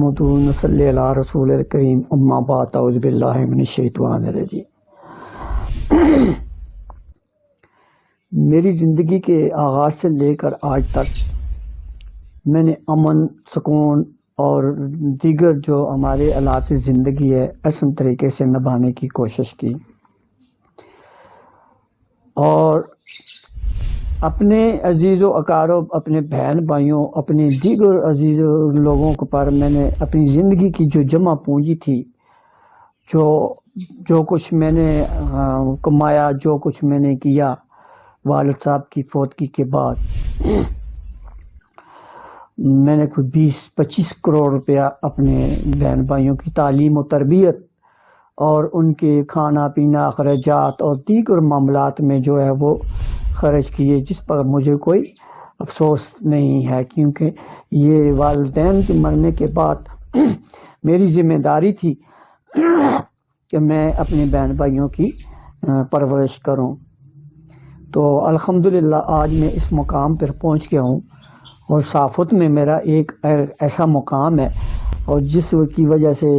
صلی اللہ رسول الکریم اما بعد اعوذ باللہ من الشیطان الرجیم۔ میری زندگی کے آغاز سے لے کر آج تک میں نے امن، سکون اور دیگر جو ہمارے حالات زندگی ہے احسن طریقے سے نبھانے کی کوشش کی، اور اپنے عزیز و اقارب، اپنے بہن بھائیوں، اپنے دیگر عزیز لوگوں کو پر میں نے اپنی زندگی کی جو جمع پونجی تھی، جو کچھ میں نے کمایا، جو کچھ میں نے کیا والد صاحب کی فوتگی کے بعد، میں نے کوئی 20-25 کروڑ روپیہ اپنے بہن بھائیوں کی تعلیم و تربیت اور ان کے کھانا پینا، اخراجات اور دیگر معاملات میں جو ہے وہ خرچ کیے، جس پر مجھے کوئی افسوس نہیں ہے، کیونکہ یہ والدین کے مرنے کے بعد میری ذمہ داری تھی کہ میں اپنے بہن بھائیوں کی پرورش کروں۔ تو الحمدللہ آج میں اس مقام پر پہنچ گیا ہوں، اور صافت میں میرا ایک ایسا مقام ہے، اور جس کی وجہ سے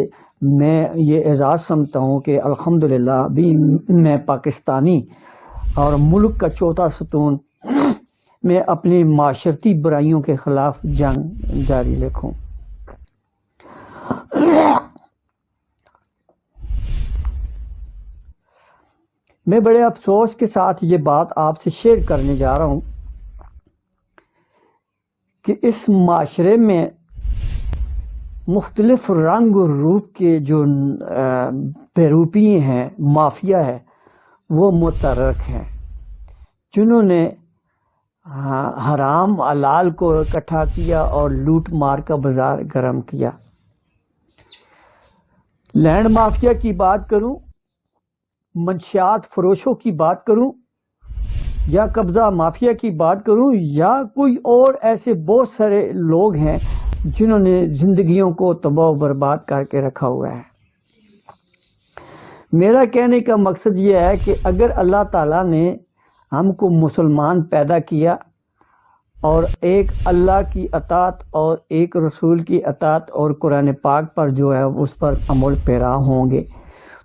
میں یہ اعزاز سمجھتا ہوں کہ الحمدللہ بھی میں پاکستانی اور ملک کا چوتھا ستون میں اپنی معاشرتی برائیوں کے خلاف جنگ جاری رکھوں۔ میں بڑے افسوس کے ساتھ یہ بات آپ سے شیئر کرنے جا رہا ہوں کہ اس معاشرے میں مختلف رنگ و روپ کے جو بیروپی ہیں، مافیا ہے، وہ متحرک ہیں، جنہوں نے حرام حلال کو اکٹھا کیا اور لوٹ مار کا بازار گرم کیا۔ لینڈ مافیا کی بات کروں، منشیات فروشوں کی بات کروں، یا قبضہ مافیا کی بات کروں، یا کوئی اور ایسے بہت سارے لوگ ہیں جنہوں نے زندگیوں کو تباہ و برباد کر کے رکھا ہوا ہے۔ میرا کہنے کا مقصد یہ ہے کہ اگر اللہ تعالیٰ نے ہم کو مسلمان پیدا کیا اور ایک اللہ کی اطاعت اور ایک رسول کی اطاعت اور قرآن پاک پر جو ہے اس پر عمل پیرا ہوں گے،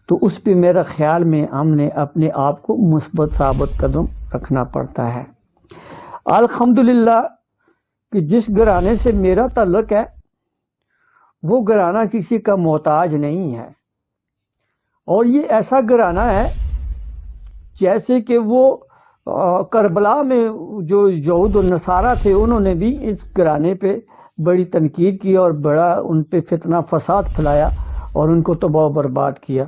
تو اس پہ میرا خیال میں ہم نے اپنے آپ کو مثبت ثابت قدم رکھنا پڑتا ہے۔ الحمدللہ کہ جس گھرانے سے میرا تعلق ہے وہ گھرانہ کسی کا محتاج نہیں ہے، اور یہ ایسا گھرانہ ہے جیسے کہ وہ کربلا میں جو یہود و نصارہ تھے، انہوں نے بھی اس گھرانے پہ بڑی تنقید کی اور بڑا ان پہ فتنہ فساد پھیلایا اور ان کو تباہ و برباد کیا۔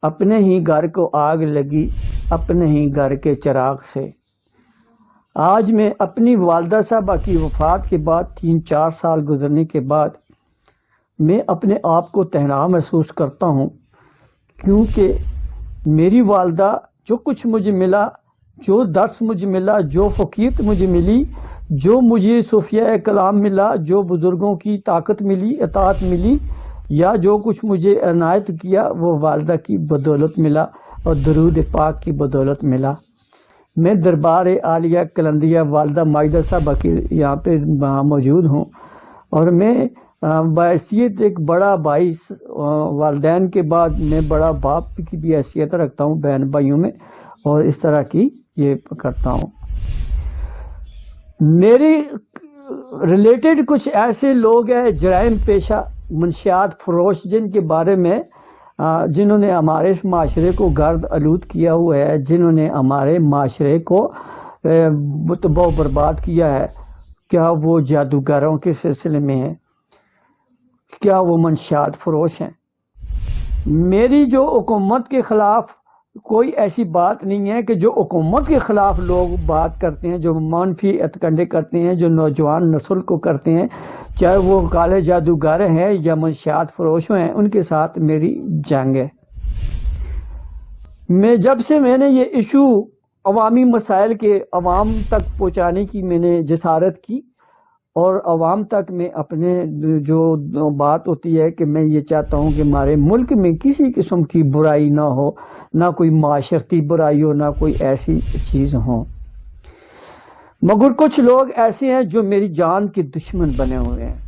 اپنے ہی گھر کو آگ لگی اپنے ہی گھر کے چراغ سے۔ آج میں اپنی والدہ صاحبہ کی وفات کے بعد 3-4 سال گزرنے کے بعد میں اپنے آپ کو تنہا محسوس کرتا ہوں، کیونکہ میری والدہ جو کچھ مجھے ملا، جو درس مجھے ملا، جو فقیت مجھے ملی، جو مجھے صوفیہ کلام ملا، جو بزرگوں کی طاقت ملی، اطاعت ملی، یا جو کچھ مجھے عنایت کیا، وہ والدہ کی بدولت ملا اور درود پاک کی بدولت ملا۔ میں دربار عالیہ قلندریہ والدہ ماجدہ صاحبہ کی یہاں پہ موجود ہوں، اور میں بحیثیت ایک بڑا بھائی، والدین کے بعد میں بڑا باپ کی بھی حیثیت رکھتا ہوں بہن بھائیوں میں، اور اس طرح کی یہ کرتا ہوں۔ میری ریلیٹڈ کچھ ایسے لوگ ہیں جرائم پیشہ، منشیات فروش، جن کے بارے میں جنہوں نے ہمارے اس معاشرے کو گرد آلود کیا ہوا ہے، جنہوں نے ہمارے معاشرے کو تباہ و برباد کیا ہے۔ کیا وہ جادوگروں کے سلسلے میں ہیں؟ کیا وہ منشیات فروش ہیں؟ میری جو حکومت کے خلاف کوئی ایسی بات نہیں ہے کہ جو حکومت کے خلاف لوگ بات کرتے ہیں، جو منفی ہتھکنڈے کرتے ہیں، جو نوجوان نسل کو کرتے ہیں، چاہے وہ کالے جادوگر ہیں یا منشیات فروش ہیں، ان کے ساتھ میری جنگ ہے۔ جب سے میں نے یہ ایشو عوامی مسائل کے عوام تک پہنچانے کی میں نے جسارت کی، اور عوام تک میں اپنے جو بات ہوتی ہے کہ میں یہ چاہتا ہوں کہ ہمارے ملک میں کسی قسم کی برائی نہ ہو، نہ کوئی معاشرتی برائی ہو، نہ کوئی ایسی چیز ہو، مگر کچھ لوگ ایسے ہیں جو میری جان کے دشمن بنے ہوئے ہیں۔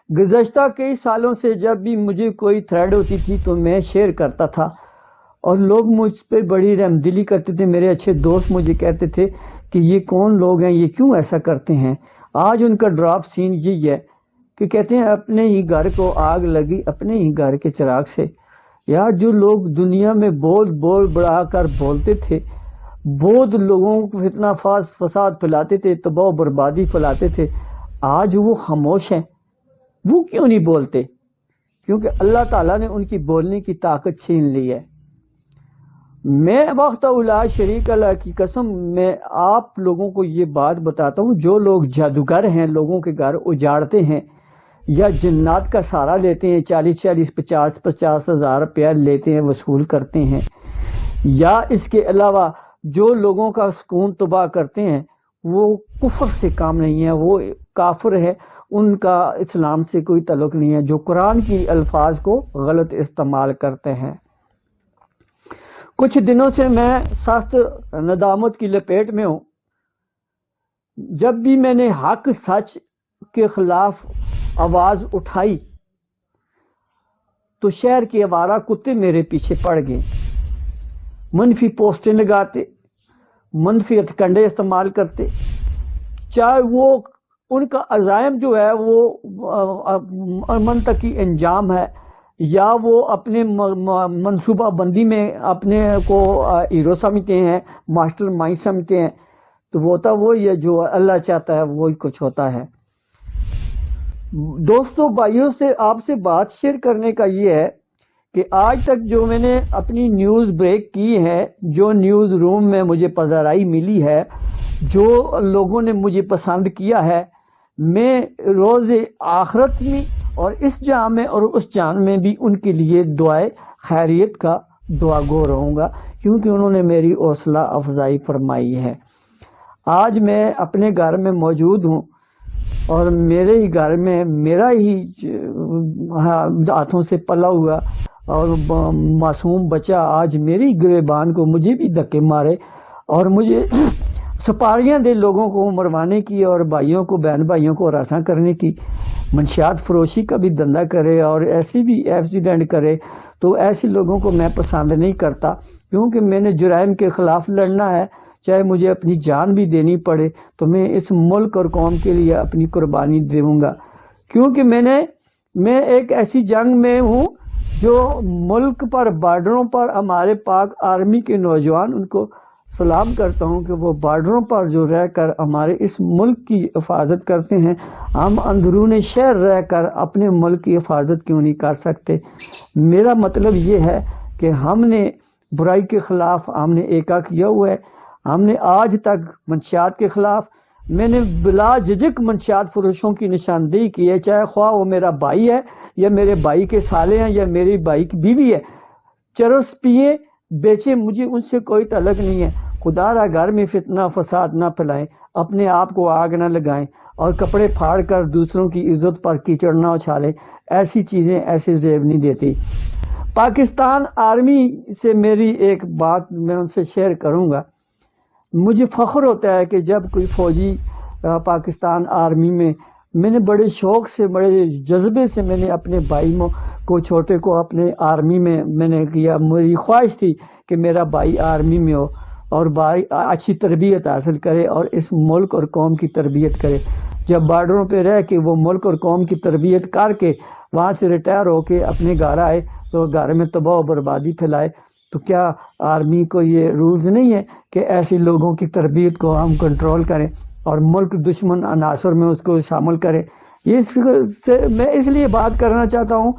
گزشتہ کئی سالوں سے جب بھی مجھے کوئی تھریڈ ہوتی تھی تو میں شیئر کرتا تھا اور لوگ مجھ پہ بڑی رحمدلی کرتے تھے. میرے اچھے دوست مجھے کہتے تھے کہ یہ کون لوگ ہیں, یہ کیوں ایسا کرتے ہیں. آج ان کا ڈراپ سین یہی ہے کہ کہتے ہیں اپنے ہی گھر کو آگ لگی اپنے ہی گھر کے چراغ سے. یار جو لوگ دنیا میں بول بڑھا کر بولتے تھے, بہت لوگوں کو فتنہ فساد پھیلاتے تھے, تباہ و بربادی پھیلاتے تھے, آج وہ خاموش ہیں. وہ کیوں نہیں بولتے؟ کیونکہ اللہ تعالیٰ نے ان کی بولنے کی طاقت چھین لی ہے. میں وقت اولا شریک اللہ کی قسم میں آپ لوگوں کو یہ بات بتاتا ہوں, جو لوگ جادوگر ہیں, لوگوں کے گھر اجاڑتے ہیں یا جنات کا سہارا لیتے ہیں, 40 50 ہزار روپیہ لیتے ہیں, وصول کرتے ہیں, یا اس کے علاوہ جو لوگوں کا سکون تباہ کرتے ہیں, وہ کفر سے کام نہیں ہے, وہ کافر ہے, ان کا اسلام سے کوئی تعلق نہیں ہے, جو قرآن کی الفاظ کو غلط استعمال کرتے ہیں. کچھ دنوں سے میں سخت ندامت کی لپیٹ میں ہوں. جب بھی میں نے حق سچ کے خلاف آواز اٹھائی تو شہر کے آوارہ کتے میرے پیچھے پڑ گئے, منفی پوسٹیں لگاتے, منفی ہتھکنڈے استعمال کرتے, چاہے وہ ان کا عزائم جو ہے وہ منطقی انجام ہے یا وہ اپنے منصوبہ بندی میں اپنے کو ہیرو سمجھتے ہیں, ماسٹر مائنڈ سمجھتے ہیں, تو وہ ہوتا وہی ہے جو اللہ چاہتا ہے وہی کچھ ہوتا ہے. دوستو بھائیوں سے آپ سے بات شیئر کرنے کا یہ ہے کہ آج تک جو میں نے اپنی نیوز بریک کی ہے, جو نیوز روم میں مجھے پذیرائی ملی ہے, جو لوگوں نے مجھے پسند کیا ہے, میں روز آخرت میں اور اس جان میں اور اس جان میں بھی ان کے لیے دعائے خیریت کا دعا گو رہوں گا, کیونکہ انہوں نے میری حوصلہ افزائی فرمائی ہے. آج میں اپنے گھر میں موجود ہوں اور میرے ہی گھر میں میرا ہی ہاتھوں سے پلا ہوا اور معصوم بچہ آج میری گریبان کو مجھے بھی دھکے مارے اور مجھے سپاریاں دے لوگوں کو مروانے کی اور بھائیوں کو بہن بھائیوں کو ہراساں کرنے کی, منشیات فروشی کا بھی دھندا کرے اور ایسی بھی ایکسیڈنٹ کرے, تو ایسے لوگوں کو میں پسند نہیں کرتا. کیونکہ میں نے جرائم کے خلاف لڑنا ہے, چاہے مجھے اپنی جان بھی دینی پڑے تو میں اس ملک اور قوم کے لیے اپنی قربانی دوں گا. کیونکہ میں ایک ایسی جنگ میں ہوں جو ملک پر بارڈروں پر ہمارے پاک آرمی کے نوجوان, ان کو سلام کرتا ہوں کہ وہ بارڈروں پر جو رہ کر ہمارے اس ملک کی حفاظت کرتے ہیں. ہم اندرون شہر رہ کر اپنے ملک کی حفاظت کیوں نہیں کر سکتے؟ میرا مطلب یہ ہے کہ ہم نے برائی کے خلاف ہم نے ایکا کیا ہوا ہے. ہم نے آج تک منشیات کے خلاف میں نے بلا جھجک منشیات فروشوں کی نشاندہی کی ہے, چاہے خواہ وہ میرا بھائی ہے یا میرے بھائی کے سالے ہیں یا میری بھائی کی بیوی ہے. چرس پیے بیچے, مجھے ان سے کوئی تعلق نہیں ہے. خدا را گھر میں فتنہ فساد نہ پھیلائیں, اپنے آپ کو آگ نہ لگائیں اور کپڑے پھاڑ کر دوسروں کی عزت پر کیچڑ نہ اچھالیں. ایسی چیزیں ایسے زیب نہیں دیتی. پاکستان آرمی سے میری ایک بات میں ان سے شیئر کروں گا. مجھے فخر ہوتا ہے کہ جب کوئی فوجی پاکستان آرمی میں نے بڑے شوق سے بڑے جذبے سے میں نے اپنے بھائی کو چھوٹے کو اپنے آرمی میں نے کیا. میری خواہش تھی کہ میرا بھائی آرمی میں ہو اور بھائی اچھی تربیت حاصل کرے اور اس ملک اور قوم کی تربیت کرے. جب بارڈروں پہ رہ کے وہ ملک اور قوم کی تربیت کر کے وہاں سے ریٹائر ہو کے اپنے گھر آئے تو گھر میں تباہ و بربادی پھیلائے, تو کیا آرمی کو یہ رولز نہیں ہے کہ ایسے لوگوں کی تربیت کو ہم کنٹرول کریں اور ملک دشمن عناصر میں اس کو شامل کریں؟ میں اس لیے بات کرنا چاہتا ہوں.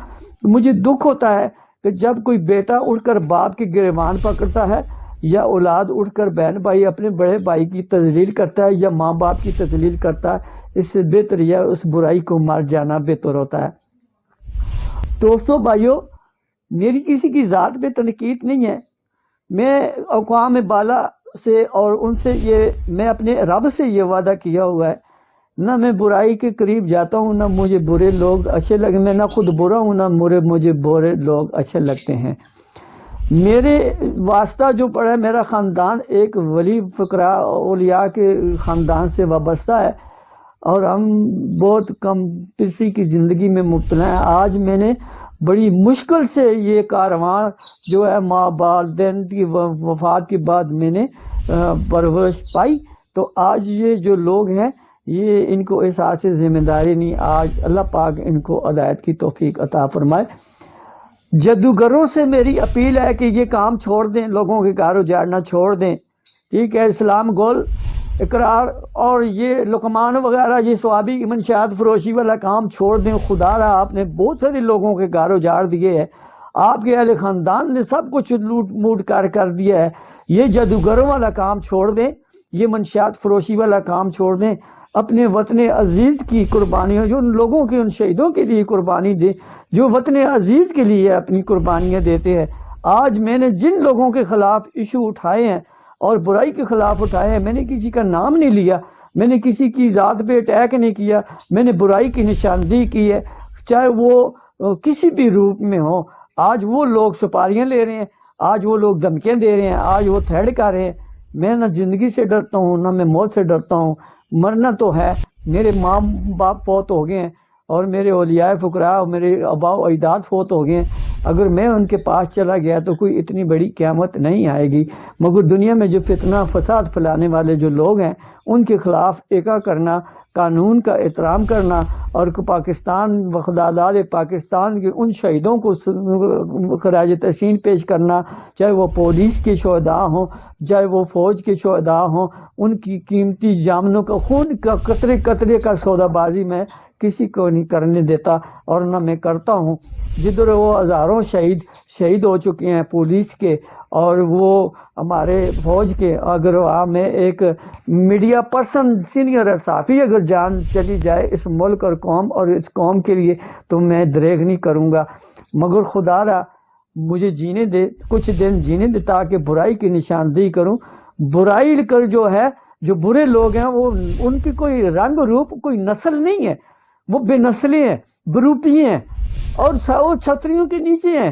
مجھے دکھ ہوتا ہے کہ جب کوئی بیٹا اٹھ کر باپ کے گریبان پکڑتا ہے یا اولاد اٹھ کر بہن بھائی اپنے بڑے بھائی کی تذلیل کرتا ہے یا ماں باپ کی تذلیل کرتا ہے, اس سے بہتر یا اس برائی کو مار جانا بہتر ہوتا ہے. دوستو بھائیو, میری کسی کی ذات پہ تنقید نہیں ہے. میں اقوام بالا سے اور ان سے میں اپنے رب سے یہ وعدہ کیا ہوا ہے, نہ میں برائی کے قریب جاتا ہوں, نہ مجھے برے لوگ اچھے لگے, میں نہ خود برا ہوں نہ مجھے برے لوگ اچھے لگتے ہیں. میرے واسطہ جو پڑا ہے, میرا خاندان ایک ولی فقراء اولیاء کے خاندان سے وابستہ ہے. اور ہم بہت کم پیسی کی زندگی میں مبتلا ہیں. آج میں نے بڑی مشکل سے یہ کارواں جو ہے ماں والدین کی وفات کے بعد میں نے پرورش پائی. تو آج یہ جو لوگ ہیں یہ ان کو احساس ذمہ داری نہیں. آج اللہ پاک ان کو ہدایت کی توفیق عطا فرمائے. جادوگروں سے میری اپیل ہے کہ یہ کام چھوڑ دیں، لوگوں کے گھر اجاڑنا چھوڑ دیں. ٹھیک ہے، اسلام گول اقرار اور یہ لقمان وغیرہ یہ ثوابی منشیات فروشی والا کام چھوڑ دیں. خدا رہا آپ نے بہت سارے لوگوں کے گھر اجاڑ دیے ہیں، آپ کے اہل خاندان نے سب کچھ لوٹ موٹ کر دیا ہے. یہ جادوگروں والا کام چھوڑ دیں، یہ منشیات فروشی والا کام چھوڑ دیں. اپنے وطن عزیز کی قربانیوں، جو ان لوگوں کے ان شہیدوں کے لیے قربانی دے جو وطن عزیز کے لیے اپنی قربانیاں دیتے ہیں. آج میں نے جن لوگوں کے خلاف ایشو اٹھائے ہیں اور برائی کے خلاف اٹھائے ہیں، میں نے کسی کا نام نہیں لیا، میں نے کسی کی ذات پہ اٹیک نہیں کیا، میں نے برائی کی نشاندہی کی ہے، چاہے وہ کسی بھی روپ میں ہو. آج وہ لوگ سپاریاں لے رہے ہیں، آج وہ لوگ دھمکیاں دے رہے ہیں، آج وہ تھریٹ کر رہے ہیں. میں نہ زندگی سے ڈرتا ہوں نہ میں موت سے ڈرتا ہوں. مرنا تو ہے، میرے ماں باپ فوت ہو گئے ہیں اور میرے اولیاء فقراء اور میرے آباء و اجداد فوت ہو گئے ہیں. اگر میں ان کے پاس چلا گیا تو کوئی اتنی بڑی قیامت نہیں آئے گی. مگر دنیا میں جو فتنہ فساد پھیلانے والے جو لوگ ہیں ان کے خلاف ایکا کرنا، قانون کا احترام کرنا اور پاکستان وفادار پاکستان کے ان شہیدوں کو خراج تحسین پیش کرنا، چاہے وہ پولیس کے شہداء ہوں، چاہے وہ فوج کے شہداء ہوں، ان کی قیمتی جامنوں کا خون کا قطرے قطرے کا سودا بازی میں کسی کو نہیں کرنے دیتا اور نہ میں کرتا ہوں. جدھر وہ ہزاروں شہید ہو چکے ہیں پولیس کے اور وہ ہمارے فوج کے، اگر میں ایک میڈیا پرسن سینئر صحافی اگر جان چلی جائے اس ملک اور قوم اور اس قوم کے لیے تو میں دریغ نہیں کروں گا. مگر خدا را مجھے جینے دے، کچھ دن جینے دے تاکہ برائی کی نشاندہی کروں. برائی کر جو ہے، جو برے لوگ ہیں وہ ان کی کوئی رنگ روپ کوئی نسل نہیں ہے، وہ بے نسلیں ہیں، بروپی ہیں اور چھتریوں کے نیچے ہیں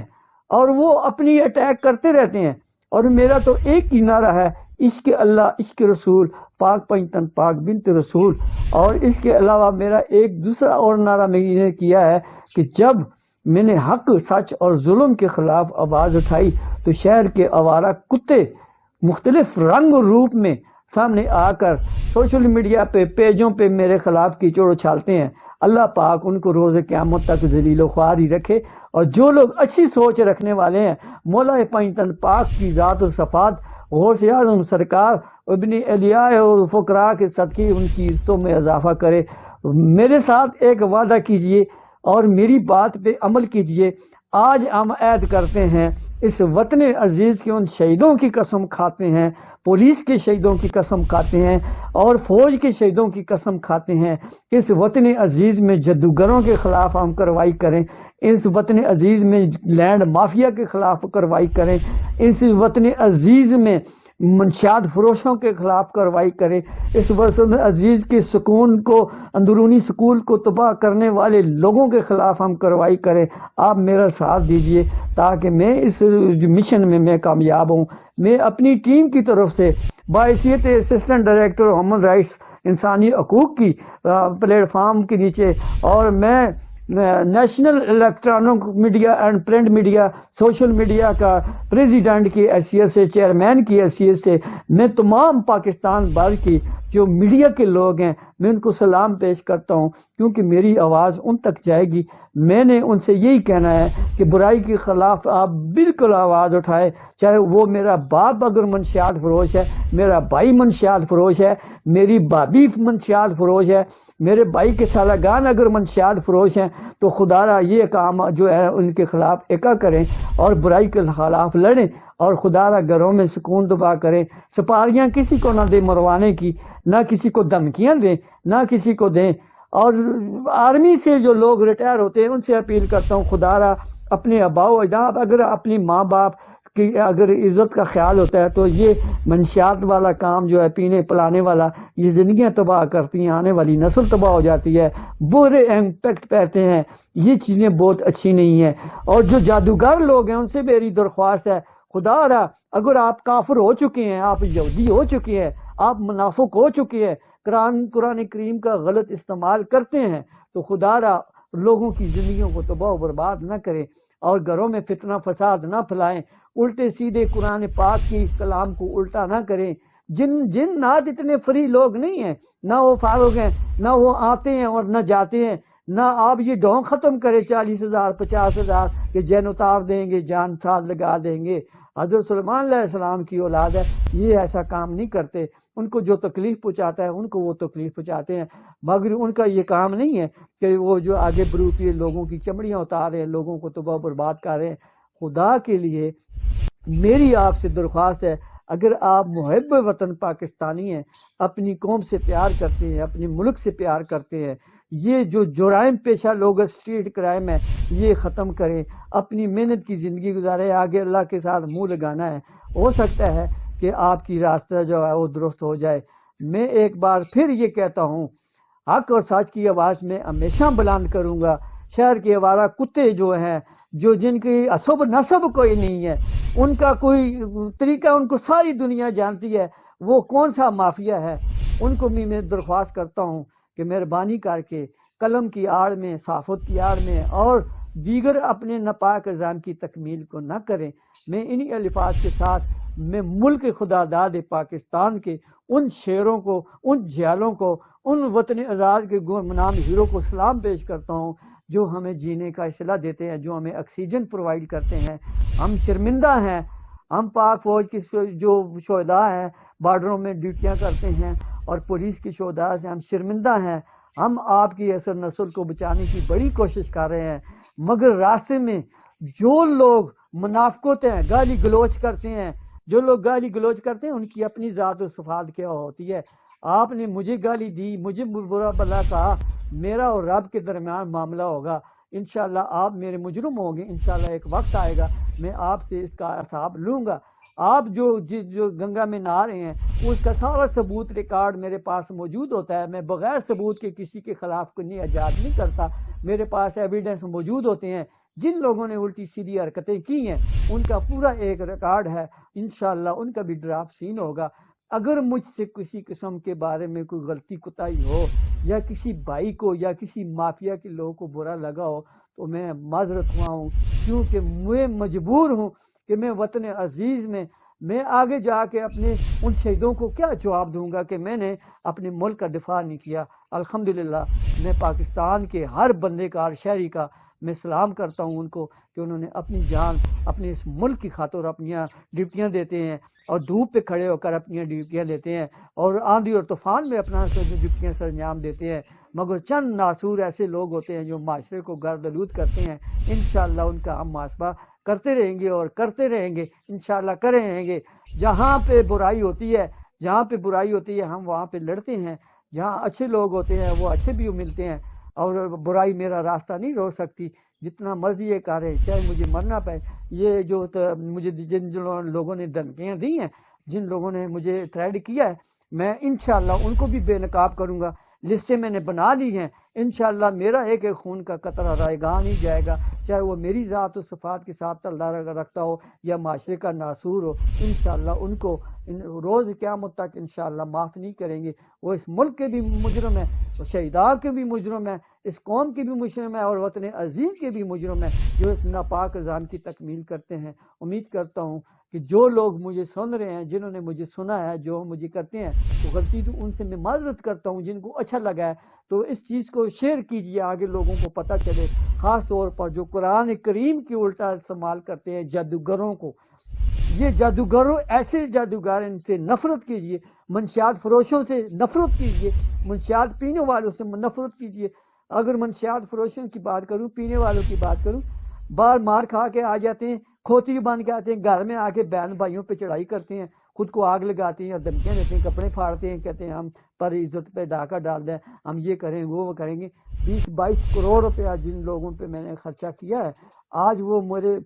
اور وہ اپنی اٹیک کرتے رہتے ہیں. اور میرا تو ایک ہی نعرہ ہے، عشق اللہ عشق رسول، پاک پنجتن پاک بنت رسول. اور اس کے علاوہ میرا ایک دوسرا اور نعرہ میں یہ کیا ہے کہ جب میں نے حق سچ اور ظلم کے خلاف آواز اٹھائی تو شہر کے آوارہ کتے مختلف رنگ و روپ میں سامنے آ کر سوشل میڈیا پہ پیجوں پہ میرے خلاف کیچڑ اچھالتے ہیں. اللہ پاک ان کو روز قیامت تک ذلیل و خوار ہی رکھے. اور جو لوگ اچھی سوچ رکھنے والے ہیں، مولا پنجتن پاک کی ذات و صفات، غوث اعظم سرکار ابن اولیاء اور فقراء کے صدقے ان کی عزتوں میں اضافہ کرے. میرے ساتھ ایک وعدہ کیجئے اور میری بات پہ عمل کیجئے. آج ہم عہد کرتے ہیں، اس وطن عزیز کے ان شہیدوں کی قسم کھاتے ہیں، پولیس کے شہیدوں کی قسم کھاتے ہیں اور فوج کے شہیدوں کی قسم کھاتے ہیں. اس وطن عزیز میں جادوگروں کے خلاف ہم کارروائی کریں، اس وطن عزیز میں لینڈ مافیا کے خلاف کارروائی کریں، اس وطن عزیز میں منشیات فروشوں کے خلاف کارروائی کریں، اس وطن عزیز کے سکون کو، اندرونی سکون کو تباہ کرنے والے لوگوں کے خلاف ہم کارروائی کریں. آپ میرا ساتھ دیجئے تاکہ میں اس مشن میں کامیاب ہوں. میں اپنی ٹیم کی طرف سے بحیثیت اسسٹنٹ ڈائریکٹر ہیومن رائٹس انسانی حقوق کی پلیٹ فارم کے نیچے، اور میں national electronic media and print media social media کا پریزیڈنٹ کی حیثیت سے، چیئرمین کی حیثیت سے، میں تمام پاکستان بھر کی جو میڈیا کے لوگ ہیں میں ان کو سلام پیش کرتا ہوں، کیونکہ میری آواز ان تک جائے گی. میں نے ان سے یہی کہنا ہے کہ برائی کے خلاف آپ بالکل آواز اٹھائے، چاہے وہ میرا باپ اگر منشیات فروش ہے، میرا بھائی منشیات فروش ہے، میری بھابھی منشیات فروش ہے، میرے بھائی کے سالگان اگر منشیات فروش ہیں، تو خدا را یہ کام جو ہے ان کے خلاف ایکا کریں اور برائی کے خلاف لڑیں اور خدا را گھروں میں سکون دبا کریں. سپاریاں کسی کو نہ دیں مروانے کی، نہ کسی کو دھمکیاں دیں، نہ کسی کو دیں. اور آرمی سے جو لوگ ریٹائر ہوتے ہیں ان سے اپیل کرتا ہوں، خدا را اپنے آباء و اجداد، اگر اپنی ماں باپ کی اگر عزت کا خیال ہوتا ہے تو یہ منشیات والا کام جو ہے، پینے پلانے والا، یہ زندگیاں تباہ کرتی ہیں، آنے والی نسل تباہ ہو جاتی ہے، برے امپیکٹ پڑتے ہیں، یہ چیزیں بہت اچھی نہیں ہیں. اور جو جادوگر لوگ ہیں ان سے میری درخواست ہے، خدا را اگر آپ کافر ہو چکے ہیں، آپ یہودی ہو چکے ہیں، آپ منافق ہو چکے ہیں، قرآن کریم کا غلط استعمال کرتے ہیں تو خدا را لوگوں کی زندگیوں کو تباہ و برباد نہ کرے اور گھروں میں فتنہ فساد نہ پھیلائیں، الٹے سیدھے قرآن پاک کی کلام کو الٹا نہ کریں۔ جن نات اتنے فری لوگ نہیں ہیں، نہ وہ فارغ ہیں، نہ وہ آتے ہیں اور نہ جاتے ہیں، نہ آپ یہ ڈھونگ ختم کرے 40,000 50,000 کہ جین اتار دیں گے، جان ساتھ لگا دیں گے۔ حضرت سلیمان علیہ السلام کی اولاد ہے، یہ ایسا کام نہیں کرتے۔ ان کو جو تکلیف پہنچاتا ہے ان کو وہ تکلیف پہنچاتے ہیں، مگر ان کا یہ کام نہیں ہے کہ وہ جو آگے بروتی لوگوں کی چمڑیاں اتار رہے ہیں، لوگوں کو تباہ برباد کر رہے ہیں۔ خدا کے لیے میری آپ سے درخواست ہے، اگر آپ محب وطن پاکستانی ہیں، اپنی قوم سے پیار کرتے ہیں، اپنے ملک سے پیار کرتے ہیں، یہ جو جرائم پیشہ لوگ اسٹریٹ کرائم ہے یہ ختم کریں، اپنی محنت کی زندگی گزارے، آگے اللہ کے ساتھ منہ لگانا ہے۔ ہو سکتا ہے کہ آپ کی راستہ جو ہے وہ درست ہو جائے۔ میں ایک بار پھر یہ کہتا ہوں، حق اور سچ کی آواز میں ہمیشہ بلند کروں گا۔ شہر کے آوارہ کتے جو ہیں، جو جن کی عصب نسب کوئی نہیں ہے، ان کا کوئی طریقہ ان کو ساری دنیا جانتی ہے، وہ کون سا مافیا ہے، ان کو بھی میں درخواست کرتا ہوں کہ مہربانی کر کے قلم کی آڑ میں، صحافت کی آڑ میں اور دیگر اپنے ناپاک عزام کی تکمیل کو نہ کریں۔ میں انہی الفاظ کے ساتھ میں ملک خدا داد پاکستان کے ان شیروں کو، ان جیالوں کو، ان وطن آزاد کے گمنام ہیرو کو سلام پیش کرتا ہوں جو ہمیں جینے کا اصلاح دیتے ہیں، جو ہمیں آکسیجن پرووائڈ کرتے ہیں۔ ہم شرمندہ ہیں، ہم پاک فوج کی جو شہداء ہیں، بارڈروں میں ڈیوٹیاں کرتے ہیں اور پولیس کی شہداء سے ہم شرمندہ ہیں۔ ہم آپ کی اثر نسل کو بچانے کی بڑی کوشش کر رہے ہیں، مگر راستے میں جو لوگ منافقت ہیں، گالی گلوچ کرتے ہیں، جو لوگ گالی گلوچ کرتے ہیں ان کی اپنی ذات و صفات کیا ہوتی ہے۔ آپ نے مجھے گالی دی، مجھے برا بلا کہا، میرا اور رب کے درمیان معاملہ ہوگا۔ انشاءاللہ آپ میرے مجرم ہوں گے، انشاءاللہ ایک وقت آئے گا میں آپ سے اس کا حساب لوں گا۔ آپ جو گنگا میں نہا رہے ہیں اس کا سارا ثبوت ریکارڈ میرے پاس موجود ہوتا ہے۔ میں بغیر ثبوت کے کسی کے خلاف کوئی ایجاد نہیں کرتا، میرے پاس ایویڈنس موجود ہوتے ہیں۔ جن لوگوں نے الٹی سیدھی حرکتیں کی ہیں ان کا پورا ایک ریکارڈ ہے، انشاءاللہ ان کا بھی ڈرافٹ سین ہوگا۔ اگر مجھ سے کسی قسم کے بارے میں کوئی غلطی کوتاہی ہو یا کسی بھائی کو یا کسی مافیا کے لوگوں کو برا لگا ہو تو میں معذرت ہوا ہوں، کیونکہ میں مجبور ہوں کہ میں وطن عزیز میں آگے جا کے اپنے ان شہیدوں کو کیا جواب دوں گا کہ میں نے اپنے ملک کا دفاع نہیں کیا۔ الحمدللہ میں پاکستان کے ہر بندے کا، ہر شہری کا میں سلام کرتا ہوں ان کو کہ انہوں نے اپنی جان اپنے اس ملک کی خاطر اپنی ڈیوٹیاں دیتے ہیں اور دھوپ پہ کھڑے ہو کر اپنی ڈیوٹیاں دیتے ہیں اور آندھی اور طوفان میں اپنا ڈیوٹیاں سر انجام دیتے ہیں، مگر چند ناسور ایسے لوگ ہوتے ہیں جو معاشرے کو گرد آلود کرتے ہیں۔ انشاءاللہ ان کا ہم محاسبہ کرتے رہیں گے اور کرتے رہیں گے، انشاءاللہ کریں رہیں گے۔ جہاں پہ برائی ہوتی ہے ہم وہاں پہ لڑتے ہیں، جہاں اچھے لوگ ہوتے ہیں وہ اچھے بھی ملتے ہیں، اور برائی میرا راستہ نہیں روک سکتی، جتنا مرضی یہ کرے، چاہے مجھے مرنا پائے۔ یہ جو مجھے جن لوگوں نے دھمکیاں دی ہیں، جن لوگوں نے مجھے تھریٹ کیا ہے، میں انشاءاللہ ان کو بھی بے نقاب کروں گا۔ لسٹیں میں نے بنا لی ہیں، انشاءاللہ میرا ایک خون کا قطرہ رائے گاہ نہیں جائے گا، چاہے وہ میری ذات و صفات کے ساتھ تعلق رکھتا ہو یا معاشرے کا ناسور ہو۔ انشاءاللہ ان کو روز قیامت تک انشاءاللہ معاف نہیں کریں گے۔ وہ اس ملک کے بھی مجرم ہیں، شہیداء کے بھی مجرم ہیں، اس قوم کے بھی مجرم ہیں اور وطن عزیز کے بھی مجرم ہیں جو اس ناپاک نظام کی تکمیل کرتے ہیں۔ امید کرتا ہوں کہ جو لوگ مجھے سن رہے ہیں، جنہوں نے مجھے سنا ہے، جو مجھے کرتے ہیں تو غلطی تو ان سے میں معذرت کرتا ہوں۔ جن کو اچھا لگا ہے تو اس چیز کو شیئر کیجیے، آگے لوگوں کو پتہ چلے، خاص طور پر جو قرآن کریم کی الٹا استعمال کرتے ہیں جادوگروں کو۔ یہ جادوگروں، ایسے جادوگر، ان سے نفرت کیجیے، منشیات فروشوں سے نفرت کیجیے، منشیات پینے والوں سے نفرت کیجیے۔ اگر منشیات فروشوں کی بات کروں، پینے والوں کی بات کروں، باہر مار کھا کے آ جاتے ہیں، کھوتی بن کے آتے ہیں، گھر میں آ کے بہن بھائیوں پہ چڑھائی کرتے ہیں، خود کو آگ لگاتے ہیں اور دھمکیاں دیتے ہیں، کپڑے پھاڑتے ہیں، کہتے ہیں ہم پر عزت پہ ڈاکہ ڈال دیں، ہم یہ کریں وہ کریں گے۔ 20-22 کروڑ روپیہ جن لوگوں پہ میں نے خرچہ کیا ہے، آج وہ میرے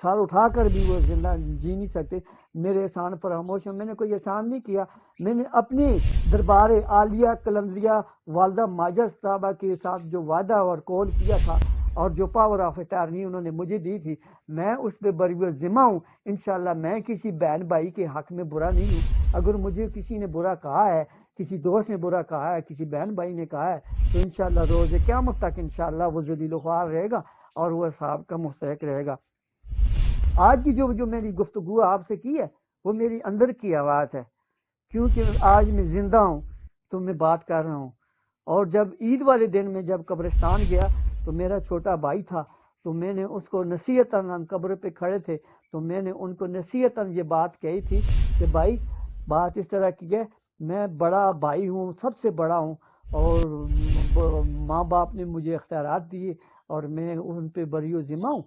سار اٹھا کر بھی وہ زندہ جی نہیں سکتے۔ میرے احسان فراموش ہیں، میں نے کوئی احسان نہیں کیا، میں نے اپنی دربار عالیہ کلندریہ والدہ ماجد صاحبہ کے ساتھ جو وعدہ اور قول کیا تھا اور جو پاور آف اٹارنی انہوں نے مجھے دی تھی، میں اس پہ بری ذمہ ہوں۔ انشاءاللہ میں کسی بہن بھائی کے حق میں برا نہیں ہوں۔ اگر مجھے کسی نے برا کہا ہے، کسی دوست نے برا کہا ہے، کسی بہن بھائی نے کہا ہے، تو انشاءاللہ روز قیامت تک انشاءاللہ وہ ذلیل و خوار رہے گا اور وہ عذاب کا مستحق رہے گا۔ آج کی جو میری گفتگو آپ سے کی ہے وہ میری اندر کی آواز ہے، کیونکہ آج میں زندہ ہوں تو میں بات کر رہا ہوں۔ اور جب عید والے دن میں جب قبرستان گیا تو میرا چھوٹا بھائی تھا، تو میں نے اس کو نصیحتاً، ہم قبر پہ کھڑے تھے تو میں نے ان کو نصیحتاً یہ بات کہی تھی کہ بھائی بات اس طرح کی ہے، میں بڑا بھائی ہوں، سب سے بڑا ہوں، اور ماں باپ نے مجھے اختیارات دیے اور میں ان پہ بری و ذمہ ہوں۔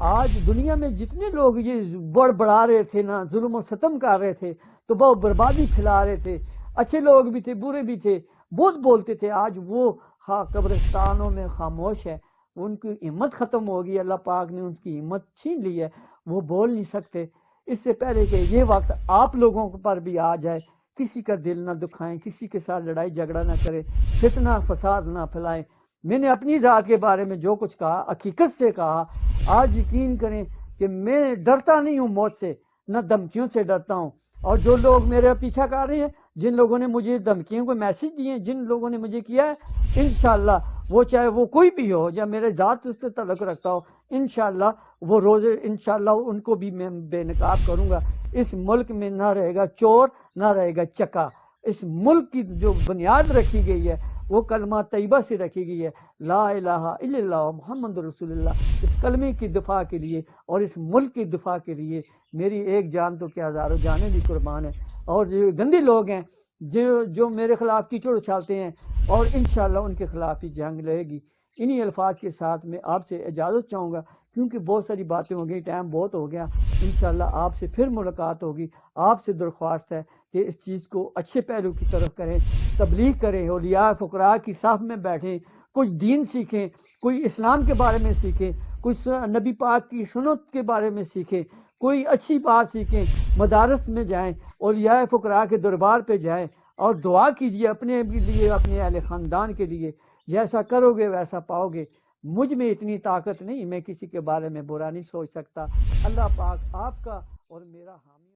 آج دنیا میں جتنے لوگ یہ بڑھا رہے تھے نا، ظلم و ستم کر رہے تھے، تو بہت بربادی پھیلا رہے تھے، اچھے لوگ بھی تھے برے بھی تھے، بہت بولتے تھے، آج وہ قبرستانوں میں خاموش ہے، ان کی ہمت ختم ہوگی، اللہ پاک نے ان کی ہمت چھین لی ہے، وہ بول نہیں سکتے۔ اس سے پہلے کہ یہ وقت آپ لوگوں پر بھی آ جائے، کسی کا دل نہ دکھائیں، کسی کے ساتھ لڑائی جھگڑا نہ کریں، فتنہ فساد نہ پھیلائیں۔ میں نے اپنی ذات کے بارے میں جو کچھ کہا حقیقت سے کہا۔ آج یقین کریں کہ میں ڈرتا نہیں ہوں موت سے، نہ دھمکیوں سے ڈرتا ہوں۔ اور جو لوگ میرا پیچھا کر رہے ہیں، جن لوگوں نے مجھے دھمکیوں کو میسج دیے ہیں، جن لوگوں نے مجھے کیا ہے، انشاءاللہ وہ چاہے وہ کوئی بھی ہو یا میرے ذات اس سے تعلق رکھتا ہو، انشاءاللہ وہ روز انشاءاللہ ان کو بھی میں بے نقاب کروں گا۔ اس ملک میں نہ رہے گا چور، نہ رہے گا چکا۔ اس ملک کی جو بنیاد رکھی گئی ہے وہ کلمہ طیبہ سے رکھی گئی ہے، لا الہ الا اللہ محمد رسول اللہ۔ اس کلمے کی دفاع کے لیے اور اس ملک کی دفاع کے لیے میری ایک جان تو کیا ہزاروں جانیں بھی قربان ہیں۔ اور جو گندے لوگ ہیں جو میرے خلاف کیچڑ اچھالتے ہیں، اور انشاءاللہ ان کے خلاف ہی جنگ لڑے گی۔ انہی الفاظ کے ساتھ میں آپ سے اجازت چاہوں گا، کیونکہ بہت ساری باتیں ہو گئی، ٹائم بہت ہو گیا۔ انشاءاللہ آپ سے پھر ملاقات ہوگی۔ آپ سے درخواست ہے کہ اس چیز کو اچھے پہلو کی طرف کریں، تبلیغ کریں، اولیاء فقراء کی صف میں بیٹھیں، کوئی دین سیکھیں، کوئی اسلام کے بارے میں سیکھیں، کوئی نبی پاک کی سنت کے بارے میں سیکھیں، کوئی اچھی بات سیکھیں، مدارس میں جائیں، اولیاء فقراء کے دربار پہ جائیں اور دعا کیجیے اپنے لیے، اپنے اہل خاندان کے لیے۔ جیسا کرو گے ویسا پاؤ گے۔ مجھ میں اتنی طاقت نہیں، میں کسی کے بارے میں برا نہیں سوچ سکتا۔ اللہ پاک آپ کا اور میرا حامی